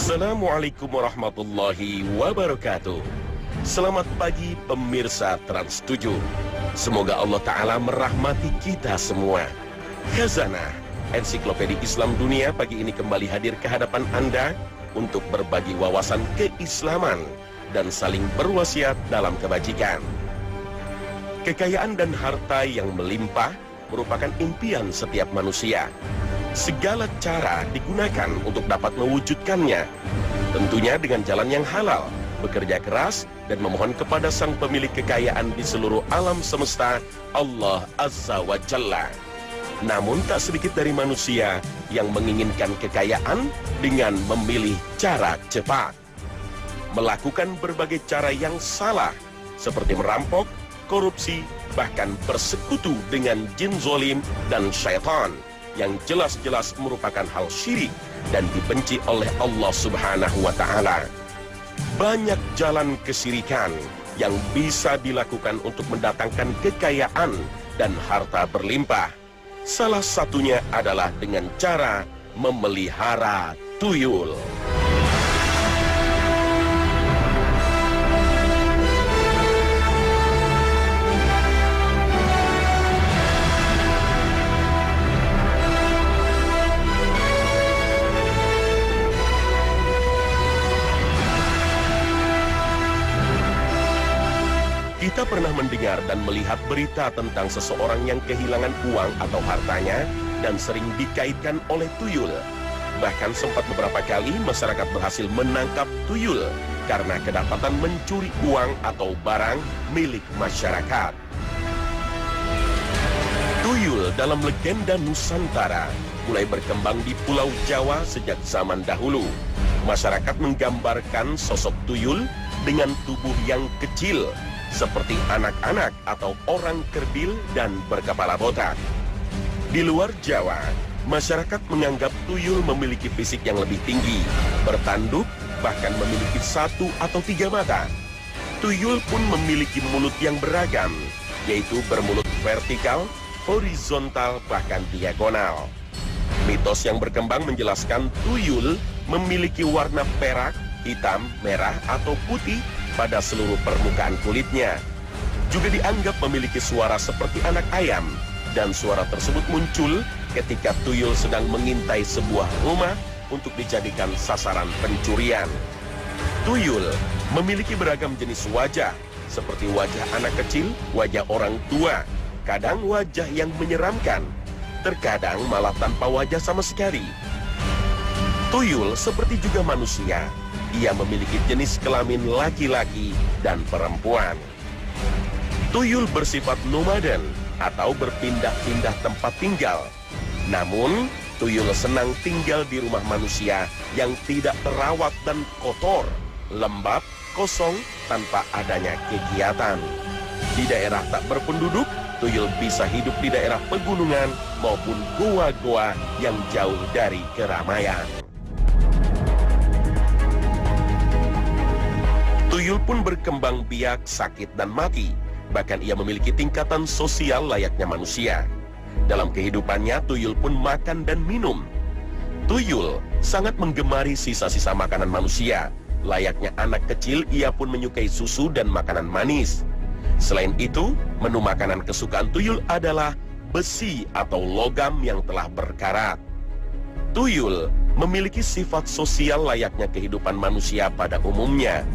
Assalamualaikum warahmatullahi wabarakatuh. Selamat pagi pemirsa Trans 7. Semoga Allah Ta'ala merahmati kita semua. Khazanah Ensiklopedia Islam Dunia pagi ini kembali hadir ke hadapan Anda untuk berbagi wawasan keislaman dan saling berwasiat dalam kebajikan. Kekayaan dan harta yang melimpah merupakan impian setiap manusia. Segala cara digunakan untuk dapat mewujudkannya. Tentunya dengan jalan yang halal, bekerja keras, dan memohon kepada sang pemilik kekayaan di seluruh alam semesta, Allah Azza wa Jalla. Namun tak sedikit dari manusia yang menginginkan kekayaan dengan memilih cara cepat. Melakukan berbagai cara yang salah, seperti merampok, korupsi, bahkan bersekutu dengan jin zolim dan syaitan, yang jelas-jelas merupakan hal syirik dan dibenci oleh Allah Subhanahu wa Ta'ala. Banyak jalan kesyirikan yang bisa dilakukan untuk mendatangkan kekayaan dan harta berlimpah. Salah satunya adalah dengan cara memelihara tuyul. Kita pernah mendengar dan melihat berita tentang seseorang yang kehilangan uang atau hartanya dan sering dikaitkan oleh tuyul. Bahkan sempat beberapa kali masyarakat berhasil menangkap tuyul karena kedapatan mencuri uang atau barang milik masyarakat. Tuyul dalam legenda Nusantara mulai berkembang di Pulau Jawa sejak zaman dahulu. Masyarakat menggambarkan sosok tuyul dengan tubuh yang kecil, seperti anak-anak atau orang kerdil dan berkepala botak. Di luar Jawa, masyarakat menganggap tuyul memiliki fisik yang lebih tinggi, bertanduk, bahkan memiliki 1 atau 3 mata. Tuyul pun memiliki mulut yang beragam, yaitu bermulut vertikal, horizontal, bahkan diagonal. Mitos yang berkembang menjelaskan tuyul memiliki warna perak, hitam, merah, atau putih pada seluruh permukaan kulitnya. Juga dianggap memiliki suara seperti anak ayam, dan suara tersebut muncul ketika tuyul sedang mengintai sebuah rumah untuk dijadikan sasaran pencurian. Tuyul memiliki beragam jenis wajah, seperti wajah anak kecil, wajah orang tua, kadang wajah yang menyeramkan, terkadang malah tanpa wajah sama sekali. Tuyul seperti juga manusia, ia memiliki jenis kelamin laki-laki dan perempuan. Tuyul bersifat nomaden atau berpindah-pindah tempat tinggal. Namun, tuyul senang tinggal di rumah manusia yang tidak terawat dan kotor, lembab, kosong, tanpa adanya kegiatan. Di daerah tak berpenduduk, tuyul bisa hidup di daerah pegunungan maupun goa-goa yang jauh dari keramaian. Tuyul pun berkembang biak, sakit, dan mati. Bahkan ia memiliki tingkatan sosial layaknya manusia. Dalam kehidupannya, tuyul pun makan dan minum. Tuyul sangat menggemari sisa-sisa makanan manusia. Layaknya anak kecil, ia pun menyukai susu dan makanan manis. Selain itu, menu makanan kesukaan tuyul adalah besi atau logam yang telah berkarat. Tuyul memiliki sifat sosial layaknya kehidupan manusia pada umumnya.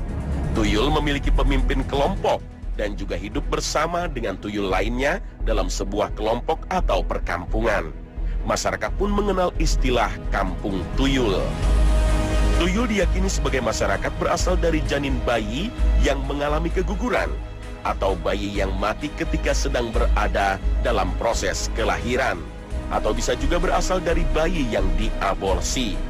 Tuyul memiliki pemimpin kelompok dan juga hidup bersama dengan tuyul lainnya dalam sebuah kelompok atau perkampungan. Masyarakat pun mengenal istilah kampung tuyul. Tuyul diyakini sebagai masyarakat berasal dari janin bayi yang mengalami keguguran atau bayi yang mati ketika sedang berada dalam proses kelahiran, atau bisa juga berasal dari bayi yang diaborsi.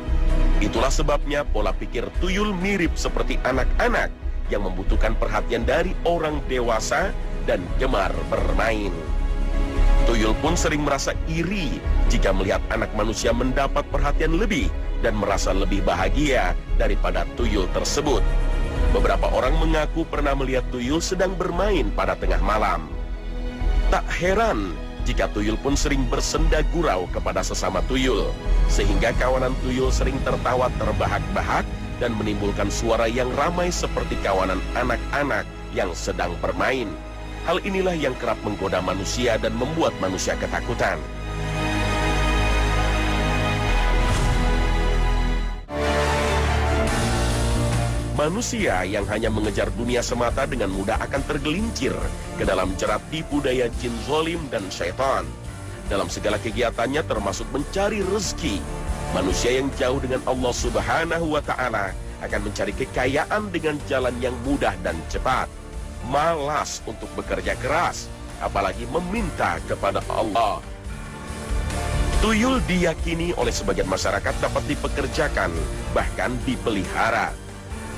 Itulah sebabnya pola pikir tuyul mirip seperti anak-anak yang membutuhkan perhatian dari orang dewasa dan gemar bermain. Tuyul pun sering merasa iri jika melihat anak manusia mendapat perhatian lebih dan merasa lebih bahagia daripada tuyul tersebut. Beberapa orang mengaku pernah melihat tuyul sedang bermain pada tengah malam. Tak heran jika tuyul pun sering bersenda gurau kepada sesama tuyul, sehingga kawanan tuyul sering tertawa terbahak-bahak dan menimbulkan suara yang ramai seperti kawanan anak-anak yang sedang bermain. Hal inilah yang kerap menggoda manusia dan membuat manusia ketakutan. Manusia yang hanya mengejar dunia semata dengan mudah akan tergelincir ke dalam jerat tipu daya jin zalim dan syaitan. Dalam segala kegiatannya termasuk mencari rezeki. Manusia yang jauh dengan Allah Subhanahu wa Ta'ala akan mencari kekayaan dengan jalan yang mudah dan cepat. Malas untuk bekerja keras, apalagi meminta kepada Allah. Tuyul diyakini oleh sebagian masyarakat dapat dipekerjakan, bahkan dipelihara,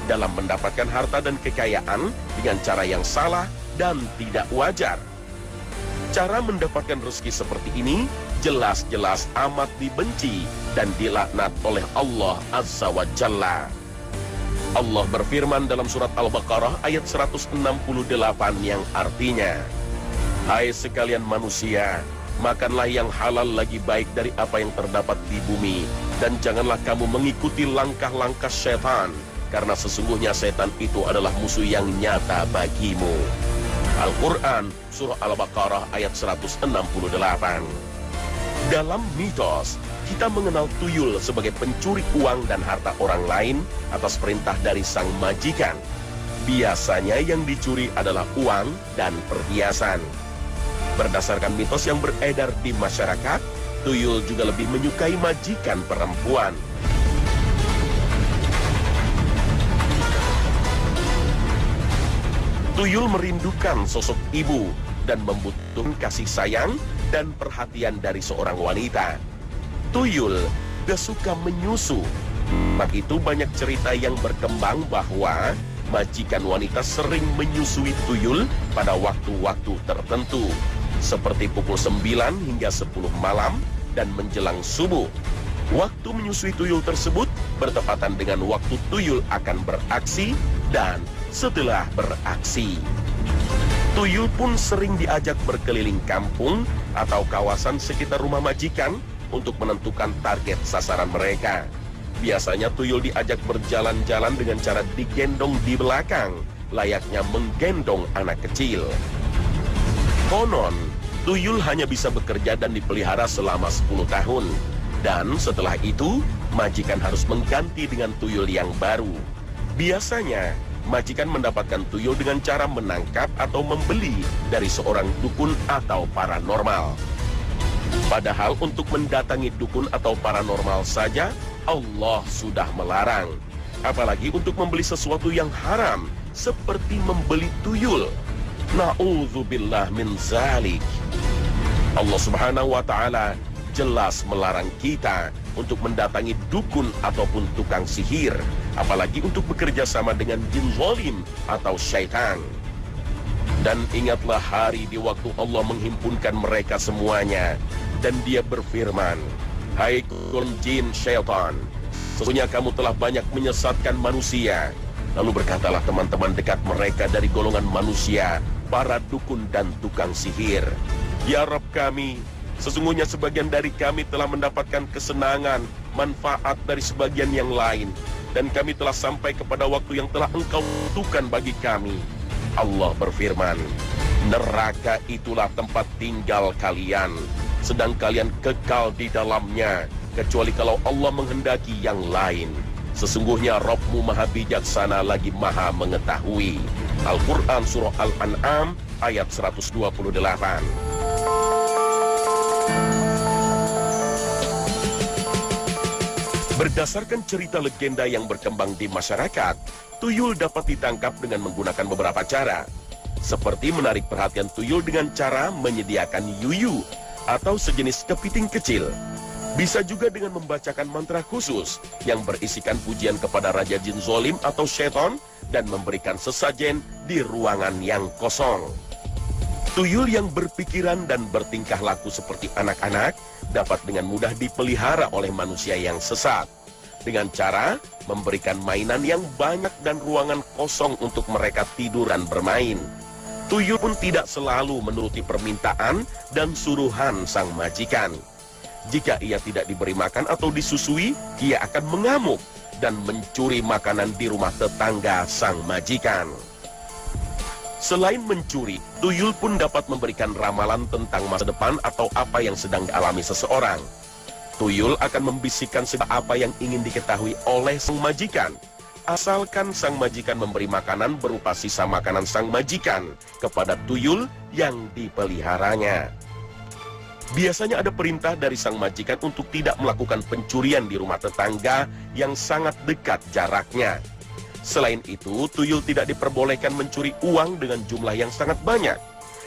dalam mendapatkan harta dan kekayaan dengan cara yang salah dan tidak wajar. Cara mendapatkan rezeki seperti ini jelas-jelas amat dibenci dan dilaknat oleh Allah Azza wa Jalla. Allah berfirman dalam surat Al-Baqarah ayat 168 yang artinya, "Hai sekalian manusia, makanlah yang halal lagi baik dari apa yang terdapat di bumi, dan janganlah kamu mengikuti langkah-langkah setan, karena sesungguhnya setan itu adalah musuh yang nyata bagimu." Al-Quran, surah Al-Baqarah ayat 168. Dalam mitos, kita mengenal tuyul sebagai pencuri uang dan harta orang lain atas perintah dari sang majikan. Biasanya yang dicuri adalah uang dan perhiasan. Berdasarkan mitos yang beredar di masyarakat, tuyul juga lebih menyukai majikan perempuan. Tuyul merindukan sosok ibu dan membutuhkan kasih sayang dan perhatian dari seorang wanita. Tuyul gak suka menyusu. Maka itu banyak cerita yang berkembang bahwa majikan wanita sering menyusui tuyul pada waktu-waktu tertentu, seperti pukul 9 hingga 10 malam dan menjelang subuh. Waktu menyusui tuyul tersebut bertepatan dengan waktu tuyul akan beraksi dan setelah beraksi. Tuyul pun sering diajak berkeliling kampung atau kawasan sekitar rumah majikan untuk menentukan target sasaran mereka. Biasanya tuyul diajak berjalan-jalan dengan cara digendong di belakang, layaknya menggendong anak kecil. Konon, tuyul hanya bisa bekerja dan dipelihara selama 10 tahun. Dan setelah itu, majikan harus mengganti dengan tuyul yang baru. Biasanya, majikan mendapatkan tuyul dengan cara menangkap atau membeli dari seorang dukun atau paranormal. Padahal untuk mendatangi dukun atau paranormal saja, Allah sudah melarang. Apalagi untuk membeli sesuatu yang haram, seperti membeli tuyul. Na'udzubillah min zalik. Allah Subhanahu wa Ta'ala jelas melarang kita untuk mendatangi dukun ataupun tukang sihir, apalagi untuk bekerja sama dengan jin zalim atau syaitan. Dan ingatlah hari di waktu Allah menghimpunkan mereka semuanya, dan Dia berfirman, "Hai golongan jin syaitan, sesungguhnya kamu telah banyak menyesatkan manusia." Lalu berkatalah teman-teman dekat mereka dari golongan manusia, para dukun dan tukang sihir, "Ya Rabb kami, sesungguhnya sebagian dari kami telah mendapatkan kesenangan, manfaat dari sebagian yang lain, dan kami telah sampai kepada waktu yang telah Engkau tentukan bagi kami." Allah berfirman, "Neraka itulah tempat tinggal kalian, sedang kalian kekal di dalamnya, kecuali kalau Allah menghendaki yang lain. Sesungguhnya Rabbmu maha bijaksana lagi maha mengetahui." Al-Quran surah Al-An'am ayat 128. Berdasarkan cerita legenda yang berkembang di masyarakat, tuyul dapat ditangkap dengan menggunakan beberapa cara, seperti menarik perhatian tuyul dengan cara menyediakan yuyu atau sejenis kepiting kecil. Bisa juga dengan membacakan mantra khusus yang berisikan pujian kepada Raja Jin Zolim atau Syaitan dan memberikan sesajen di ruangan yang kosong. Tuyul yang berpikiran dan bertingkah laku seperti anak-anak dapat dengan mudah dipelihara oleh manusia yang sesat, dengan cara memberikan mainan yang banyak dan ruangan kosong untuk mereka tidur dan bermain. Tuyul pun tidak selalu menuruti permintaan dan suruhan sang majikan. Jika ia tidak diberi makan atau disusui, ia akan mengamuk dan mencuri makanan di rumah tetangga sang majikan. Selain mencuri, tuyul pun dapat memberikan ramalan tentang masa depan atau apa yang sedang dialami seseorang. Tuyul akan membisikkan segala apa yang ingin diketahui oleh sang majikan, asalkan sang majikan memberi makanan berupa sisa makanan sang majikan kepada tuyul yang dipeliharanya. Biasanya ada perintah dari sang majikan untuk tidak melakukan pencurian di rumah tetangga yang sangat dekat jaraknya. Selain itu, tuyul tidak diperbolehkan mencuri uang dengan jumlah yang sangat banyak.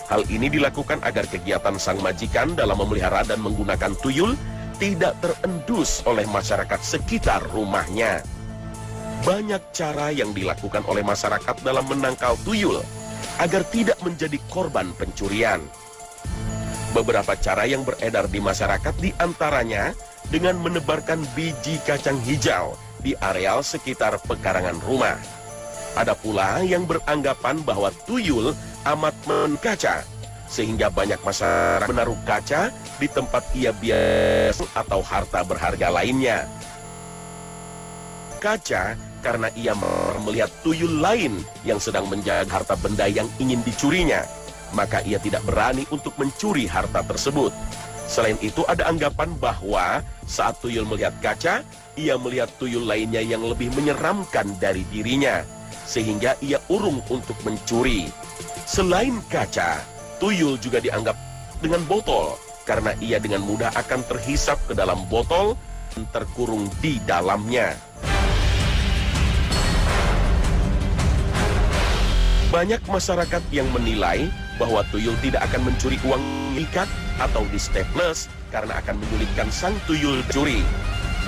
Hal ini dilakukan agar kegiatan sang majikan dalam memelihara dan menggunakan tuyul tidak terendus oleh masyarakat sekitar rumahnya. Banyak cara yang dilakukan oleh masyarakat dalam menangkal tuyul agar tidak menjadi korban pencurian. Beberapa cara yang beredar di masyarakat diantaranya dengan menebarkan biji kacang hijau di areal sekitar pekarangan rumah. Ada pula yang beranggapan bahwa tuyul amat menkaca, sehingga banyak masyarakat menaruh kaca di tempat ia biasa atau harta berharga lainnya. Kaca karena ia melihat tuyul lain yang sedang menjaga harta benda yang ingin dicurinya, maka ia tidak berani untuk mencuri harta tersebut. Selain itu, ada anggapan bahwa saat tuyul melihat kaca, ia melihat tuyul lainnya yang lebih menyeramkan dari dirinya, sehingga ia urung untuk mencuri. Selain kaca, tuyul juga dianggap dengan botol, karena ia dengan mudah akan terhisap ke dalam botol dan terkurung di dalamnya. Banyak masyarakat yang menilai bahwa tuyul tidak akan mencuri uang ikat atau di staples karena akan menyulitkan sang tuyul curi.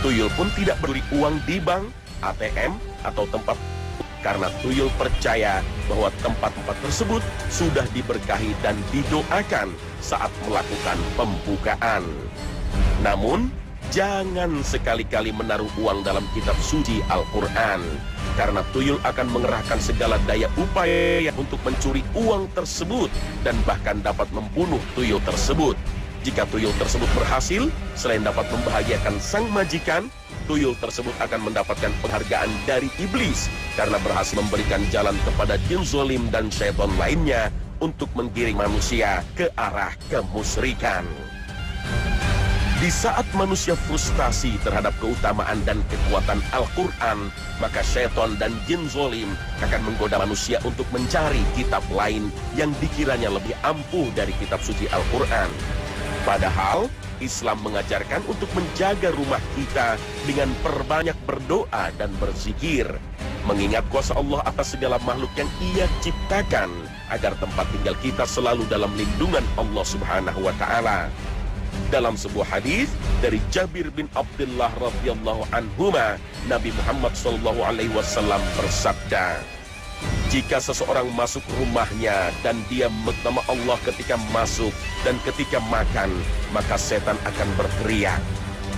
Tuyul pun tidak beli uang di bank, ATM, atau tempat karena tuyul percaya bahwa tempat-tempat tersebut sudah diberkahi dan didoakan saat melakukan pembukaan. Namun, jangan sekali-kali menaruh uang dalam kitab suci Al-Quran, karena tuyul akan mengerahkan segala daya upaya untuk mencuri uang tersebut dan bahkan dapat membunuh tuyul tersebut. Jika tuyul tersebut berhasil, selain dapat membahagiakan sang majikan, tuyul tersebut akan mendapatkan penghargaan dari iblis karena berhasil memberikan jalan kepada jin zalim dan syaitan lainnya untuk menggiring manusia ke arah kemusyrikan. Di saat manusia frustasi terhadap keutamaan dan kekuatan Al-Quran, maka syaitan dan jin zalim akan menggoda manusia untuk mencari kitab lain yang dikiranya lebih ampuh dari kitab suci Al-Quran. Padahal, Islam mengajarkan untuk menjaga rumah kita dengan perbanyak berdoa dan berzikir, mengingat kuasa Allah atas segala makhluk yang Ia ciptakan, agar tempat tinggal kita selalu dalam lindungan Allah Subhanahu wa Ta'ala. Dalam sebuah hadis dari Jabir bin Abdullah radhiyallahu anhuma, Nabi Muhammad SAW bersabda, jika seseorang masuk rumahnya dan dia nama Allah ketika masuk dan ketika makan, maka setan akan berteriak,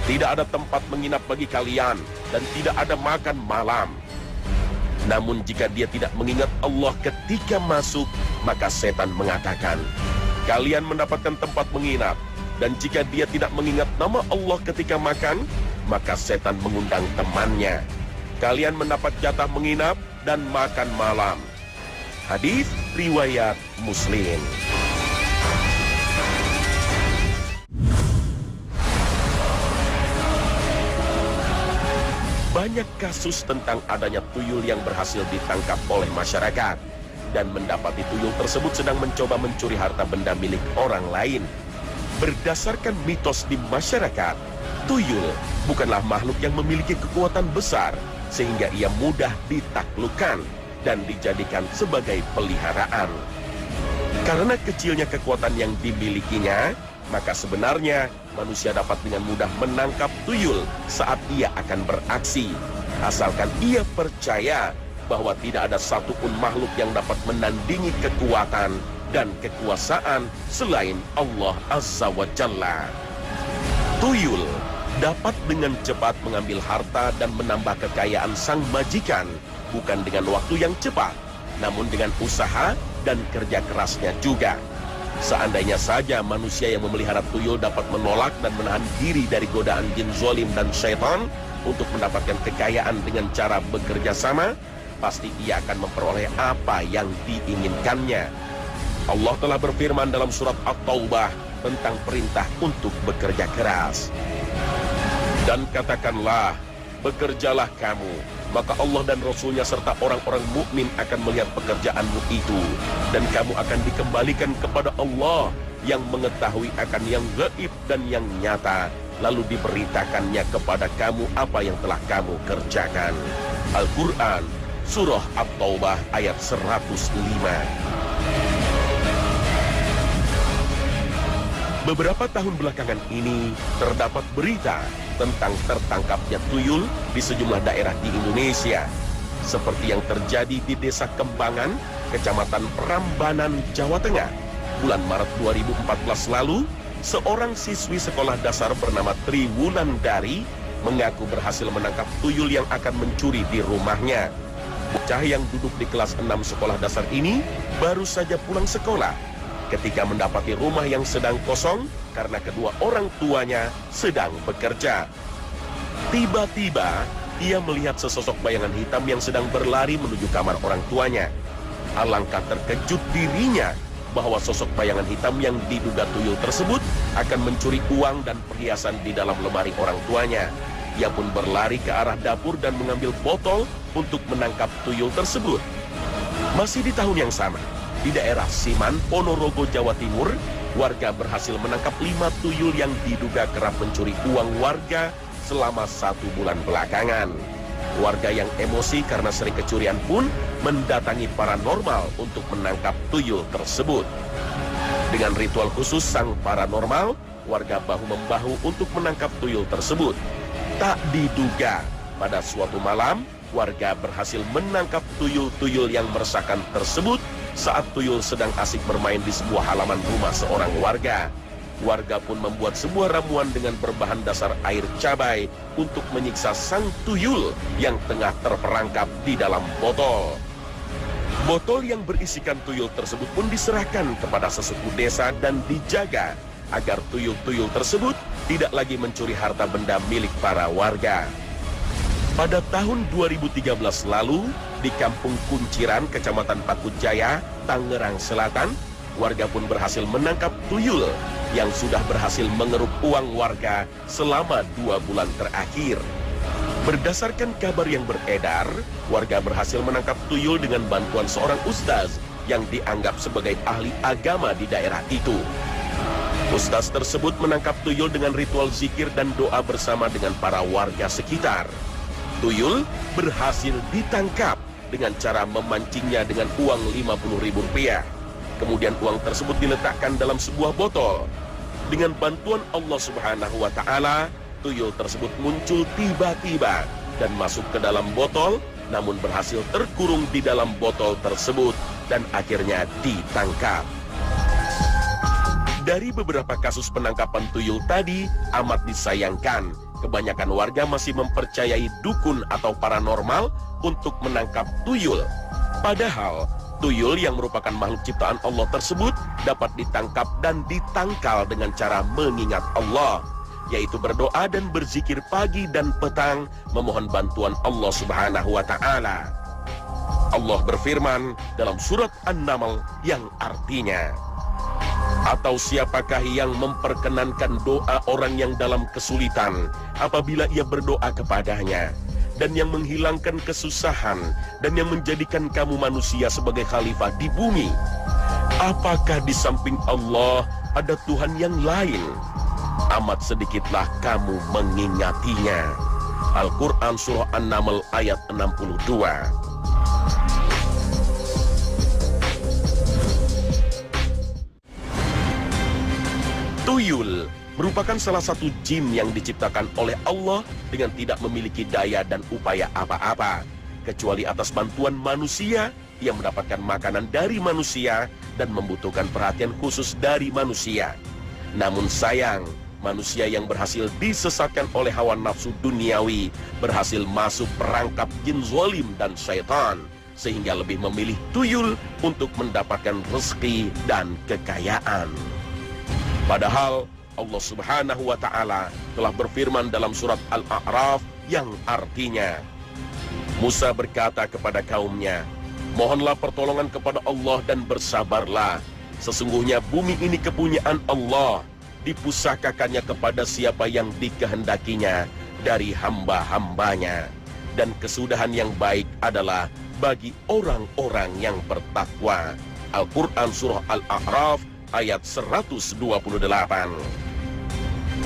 tidak ada tempat menginap bagi kalian dan tidak ada makan malam. Namun jika dia tidak mengingat Allah ketika masuk, maka setan mengatakan, kalian mendapatkan tempat menginap. Dan jika dia tidak mengingat nama Allah ketika makan, maka setan mengundang temannya. Kalian mendapat jatah menginap dan makan malam. Hadis riwayat Muslim. Banyak kasus tentang adanya tuyul yang berhasil ditangkap oleh masyarakat dan mendapati tuyul tersebut sedang mencoba mencuri harta benda milik orang lain. Berdasarkan mitos di masyarakat, tuyul bukanlah makhluk yang memiliki kekuatan besar sehingga ia mudah ditaklukkan dan dijadikan sebagai peliharaan. Karena kecilnya kekuatan yang dimilikinya, maka sebenarnya manusia dapat dengan mudah menangkap tuyul saat ia akan beraksi, asalkan ia percaya bahwa tidak ada satupun makhluk yang dapat menandingi kekuatan dan kekuasaan selain Allah Azza wa Jalla. Tuyul dapat dengan cepat mengambil harta dan menambah kekayaan sang majikan, bukan dengan waktu yang cepat, namun dengan usaha dan kerja kerasnya juga. Seandainya saja manusia yang memelihara tuyul dapat menolak dan menahan diri dari godaan jin zalim dan syaitan, untuk mendapatkan kekayaan dengan cara bekerja sama, pasti ia akan memperoleh apa yang diinginkannya. Allah telah berfirman dalam surat At-Taubah tentang perintah untuk bekerja keras. Dan katakanlah, bekerjalah kamu, maka Allah dan Rasulnya serta orang-orang mukmin akan melihat pekerjaanmu itu, dan kamu akan dikembalikan kepada Allah yang mengetahui akan yang gaib dan yang nyata, lalu diberitakannya kepada kamu apa yang telah kamu kerjakan. Al-Quran, Surah At-Taubah ayat 105. Beberapa tahun belakangan ini terdapat berita tentang tertangkapnya tuyul di sejumlah daerah di Indonesia, seperti yang terjadi di Desa Kembangan, Kecamatan Prambanan, Jawa Tengah. Bulan Maret 2014 lalu, seorang siswi sekolah dasar bernama Tri Wulandari mengaku berhasil menangkap tuyul yang akan mencuri di rumahnya. Bocah yang duduk di kelas 6 sekolah dasar ini baru saja pulang sekolah ketika mendapati rumah yang sedang kosong karena kedua orang tuanya sedang bekerja. Tiba-tiba, ia melihat sesosok bayangan hitam yang sedang berlari menuju kamar orang tuanya. Alangkah terkejut dirinya bahwa sosok bayangan hitam yang diduga tuyul tersebut akan mencuri uang dan perhiasan di dalam lemari orang tuanya. Ia pun berlari ke arah dapur dan mengambil botol untuk menangkap tuyul tersebut. Masih di tahun yang sama, di daerah Siman, Ponorogo, Jawa Timur, warga berhasil menangkap 5 tuyul yang diduga kerap mencuri uang warga selama 1 bulan belakangan. Warga yang emosi karena sering kecurian pun mendatangi paranormal untuk menangkap tuyul tersebut. Dengan ritual khusus sang paranormal, warga bahu-membahu untuk menangkap tuyul tersebut. Tak diduga, pada suatu malam, warga berhasil menangkap tuyul-tuyul yang meresahkan tersebut saat tuyul sedang asik bermain di sebuah halaman rumah seorang warga. Warga pun membuat sebuah ramuan dengan berbahan dasar air cabai untuk menyiksa sang tuyul yang tengah terperangkap di dalam botol. Botol yang berisikan tuyul tersebut pun diserahkan kepada sesepuh desa dan dijaga agar tuyul-tuyul tersebut tidak lagi mencuri harta benda milik para warga. Pada tahun 2013 lalu, di Kampung Kunciran, Kecamatan Pakujaya, Tangerang Selatan, warga pun berhasil menangkap tuyul yang sudah berhasil mengeruk uang warga selama 2 bulan terakhir. Berdasarkan kabar yang beredar, warga berhasil menangkap tuyul dengan bantuan seorang ustaz yang dianggap sebagai ahli agama di daerah itu. Ustaz tersebut menangkap tuyul dengan ritual zikir dan doa bersama dengan para warga sekitar. Tuyul berhasil ditangkap dengan cara memancingnya dengan uang Rp50.000. Kemudian uang tersebut diletakkan dalam sebuah botol. Dengan bantuan Allah Subhanahu wa Ta'ala, tuyul tersebut muncul tiba-tiba dan masuk ke dalam botol, namun berhasil terkurung di dalam botol tersebut dan akhirnya ditangkap. Dari beberapa kasus penangkapan tuyul tadi, amat disayangkan, kebanyakan warga masih mempercayai dukun atau paranormal untuk menangkap tuyul. Padahal, tuyul yang merupakan makhluk ciptaan Allah tersebut dapat ditangkap dan ditangkal dengan cara mengingat Allah, yaitu berdoa dan berzikir pagi dan petang memohon bantuan Allah Subhanahu wa Ta'ala. Allah berfirman dalam surat An-Naml yang artinya, atau siapakah yang memperkenankan doa orang yang dalam kesulitan apabila ia berdoa kepadanya, dan yang menghilangkan kesusahan, dan yang menjadikan kamu manusia sebagai khalifah di bumi? Apakah di samping Allah ada Tuhan yang lain? Amat sedikitlah kamu mengingatinya. Al-Quran Surah An-Naml ayat 62. Tuyul merupakan salah satu jin yang diciptakan oleh Allah dengan tidak memiliki daya dan upaya apa-apa, kecuali atas bantuan manusia yang mendapatkan makanan dari manusia dan membutuhkan perhatian khusus dari manusia. Namun sayang, manusia yang berhasil disesatkan oleh hawa nafsu duniawi berhasil masuk perangkap jin zalim dan syaitan, sehingga lebih memilih tuyul untuk mendapatkan rezeki dan kekayaan. Padahal Allah Subhanahu wa Ta'ala telah berfirman dalam surat Al-A'raf yang artinya, Musa berkata kepada kaumnya, mohonlah pertolongan kepada Allah dan bersabarlah. Sesungguhnya bumi ini kepunyaan Allah, dipusakakannya kepada siapa yang dikehendakinya dari hamba-hambanya. Dan kesudahan yang baik adalah bagi orang-orang yang bertakwa. Al-Quran Surah Al-A'raf ayat 128.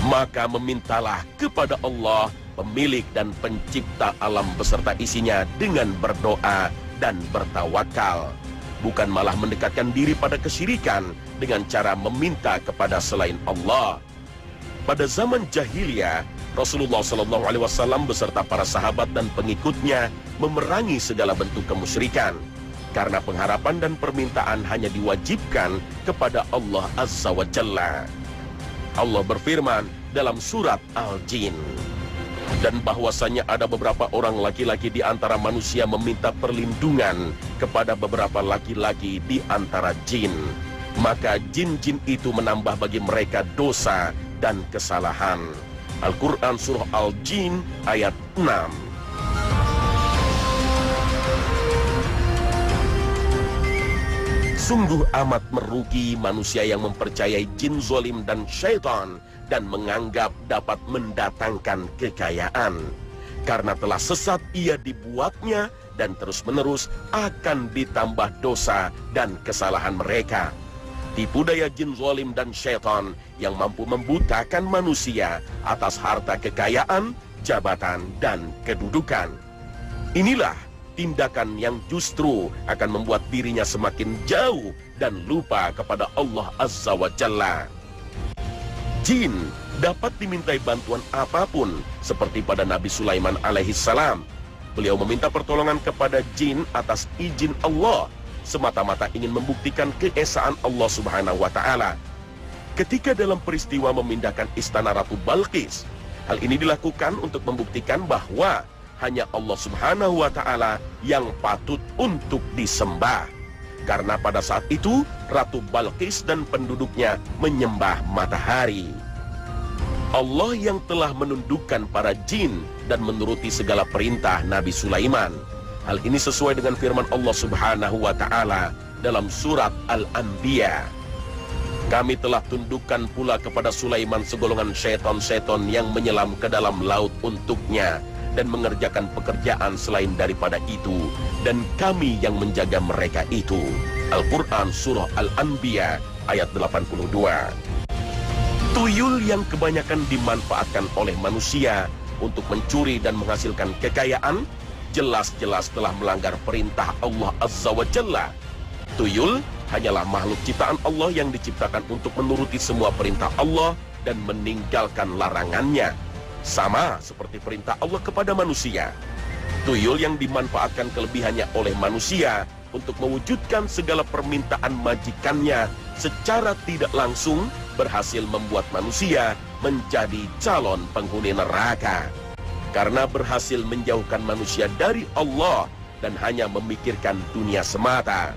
Maka memintalah kepada Allah, pemilik dan pencipta alam beserta isinya, dengan berdoa dan bertawakal, bukan malah mendekatkan diri pada kesyirikan dengan cara meminta kepada selain Allah. Pada zaman jahiliyah, Rasulullah SAW beserta para sahabat dan pengikutnya memerangi segala bentuk kemusyrikan, karena pengharapan dan permintaan hanya diwajibkan kepada Allah Azza wa Jalla. Allah berfirman dalam surat Al-Jin, dan bahwasanya ada beberapa orang laki-laki di antara manusia meminta perlindungan kepada beberapa laki-laki di antara jin, maka jin-jin itu menambah bagi mereka dosa dan kesalahan. Al-Quran Surah Al-Jin ayat 6. Sungguh amat merugi manusia yang mempercayai jin zalim dan syaitan dan menganggap dapat mendatangkan kekayaan. Karena telah sesat ia dibuatnya, dan terus-menerus akan ditambah dosa dan kesalahan mereka. Tipu daya jin zalim dan syaitan yang mampu membutakan manusia atas harta kekayaan, jabatan, dan kedudukan. Inilah tindakan yang justru akan membuat dirinya semakin jauh dan lupa kepada Allah Azza wa Jalla. Jin dapat dimintai bantuan apapun, seperti pada Nabi Sulaiman alaihissalam. Beliau meminta pertolongan kepada jin atas izin Allah, semata-mata ingin membuktikan keesaan Allah Subhanahu wa Ta'ala. Ketika dalam peristiwa memindahkan istana Ratu Balqis, hal ini dilakukan untuk membuktikan bahwa hanya Allah Subhanahu wa Ta'ala yang patut untuk disembah. Karena pada saat itu Ratu Balqis dan penduduknya menyembah matahari. Allah yang telah menundukkan para jin dan menuruti segala perintah Nabi Sulaiman. Hal ini sesuai dengan firman Allah Subhanahu wa Ta'ala dalam surat Al-Anbiya. Kami telah tundukkan pula kepada Sulaiman segolongan syaitan-syaitan yang menyelam ke dalam laut untuknya dan mengerjakan pekerjaan selain daripada itu, dan kami yang menjaga mereka itu. Al-Quran Surah Al-Anbiya ayat 82. Tuyul yang kebanyakan dimanfaatkan oleh manusia untuk mencuri dan menghasilkan kekayaan, jelas-jelas telah melanggar perintah Allah Azza wa Jalla. Tuyul hanyalah makhluk ciptaan Allah yang diciptakan untuk menuruti semua perintah Allah dan meninggalkan larangannya, sama seperti perintah Allah kepada manusia. Tuyul yang dimanfaatkan kelebihannya oleh manusia untuk mewujudkan segala permintaan majikannya secara tidak langsung berhasil membuat manusia menjadi calon penghuni neraka. Karena berhasil menjauhkan manusia dari Allah dan hanya memikirkan dunia semata.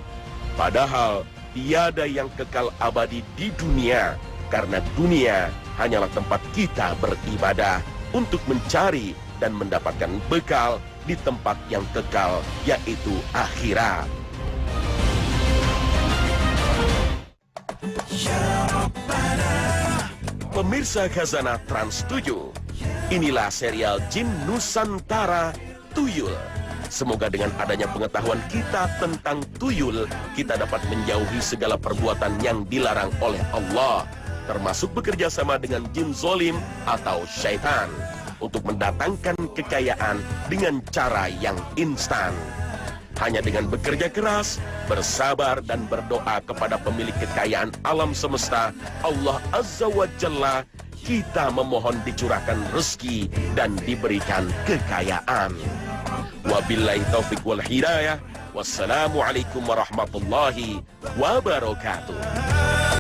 Padahal tiada yang kekal abadi di dunia, karena dunia hanyalah tempat kita beribadah untuk mencari dan mendapatkan bekal di tempat yang kekal, yaitu akhirat. Pemirsa Khazanah Trans 7, inilah serial Jin Nusantara Tuyul. Semoga dengan adanya pengetahuan kita tentang tuyul, kita dapat menjauhi segala perbuatan yang dilarang oleh Allah, termasuk bekerja sama dengan jin zalim atau syaitan untuk mendatangkan kekayaan dengan cara yang instan. Hanya dengan bekerja keras, bersabar, dan berdoa kepada pemilik kekayaan alam semesta, Allah Azza wa Jalla, kita memohon dicurahkan rezeki dan diberikan kekayaan. Wabillahi taufiq wal hidayah. Wassalamualaikum warahmatullahi wabarakatuh.